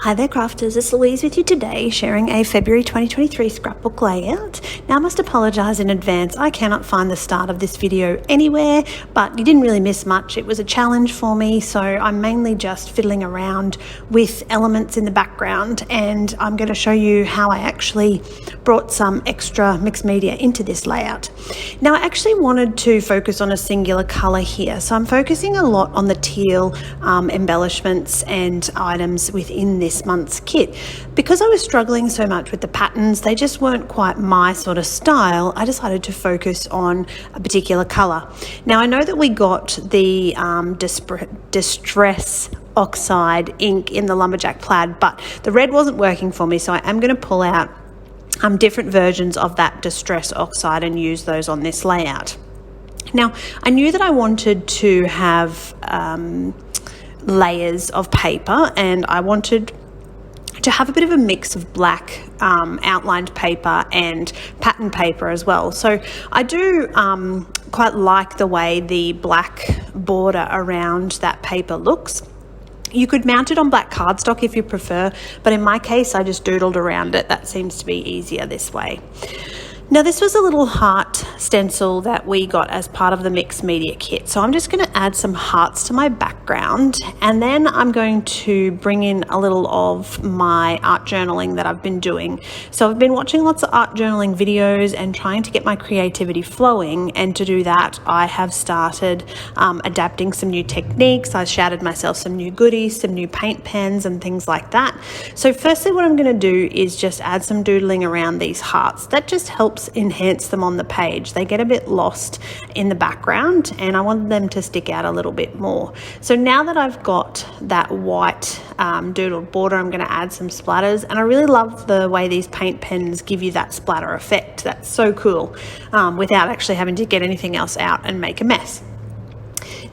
Hi there crafters, it's Louise with you today, sharing a February 2023 scrapbook layout. Now I must apologise in advance, I cannot find the start of this video anywhere, but you didn't really miss much. It was a challenge for me, so I'm mainly just fiddling around with elements in the background, and I'm going to show you how I actually brought some extra mixed media into this layout. Now I actually wanted to focus on a singular colour here, so I'm focusing a lot on the teal embellishments and items within this month's kit. Because I was struggling so much with the patterns, they just weren't quite my sort of style, I decided to focus on a particular colour. Now I know that we got the Distress Oxide ink in the Lumberjack Plaid, but the red wasn't working for me, so I am going to pull out different versions of that Distress Oxide and use those on this layout. Now I knew that I wanted to have layers of paper, and I wanted to have a bit of a mix of black outlined paper and pattern paper as well. So I do quite like the way the black border around that paper looks. You could mount it on black cardstock if you prefer, but in my case I just doodled around it. That seems to be easier this way. Now this was a little heart stencil that we got as part of the mixed media kit. So I'm just going to add some hearts to my background, and then I'm going to bring in a little of my art journaling that I've been doing. So I've been watching lots of art journaling videos and trying to get my creativity flowing, and to do that I have started adapting some new techniques. I shouted myself some new goodies, some new paint pens and things like that. So firstly what I'm going to do is just add some doodling around these hearts. That just helps enhance them on the page. They get a bit lost in the background and I wanted them to stick out a little bit more. So now that I've got that white doodled border, I'm going to add some splatters, and I really love the way these paint pens give you that splatter effect. That's so cool, without actually having to get anything else out and make a mess.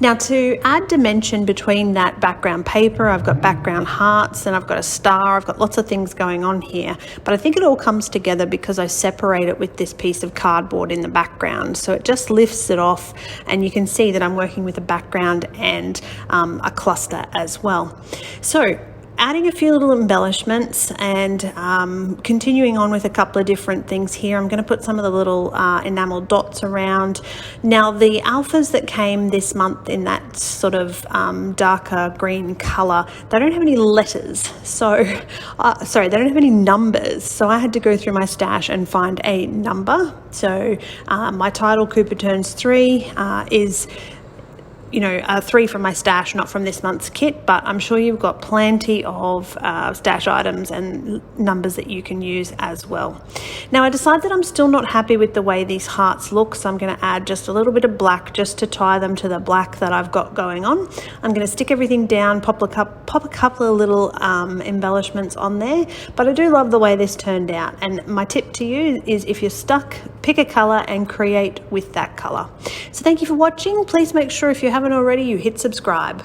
Now to add dimension between that background paper, I've got background hearts and I've got a star, I've got lots of things going on here, but I think it all comes together because I separate it with this piece of cardboard in the background. So it just lifts it off, and you can see that I'm working with a background and a cluster as well. So adding a few little embellishments and continuing on with a couple of different things here. I'm going to put some of the little enamel dots around. Now the alphas that came this month in that sort of darker green color, they don't have any letters, so sorry, they don't have any numbers, so I had to go through my stash and find a number. So my title, Cooper Turns 3, is 3 from my stash, not from this month's kit, but I'm sure you've got plenty of stash items and numbers that you can use as well. Now I decided that I'm still not happy with the way these hearts look, so I'm going to add just a little bit of black just to tie them to the black that I've got going on. I'm going to stick everything down, pop a couple of little embellishments on there, but I do love the way this turned out, and my tip to you is if you're stuck, pick a colour and create with that colour. So thank you for watching. Please make sure if you haven't already, you hit subscribe.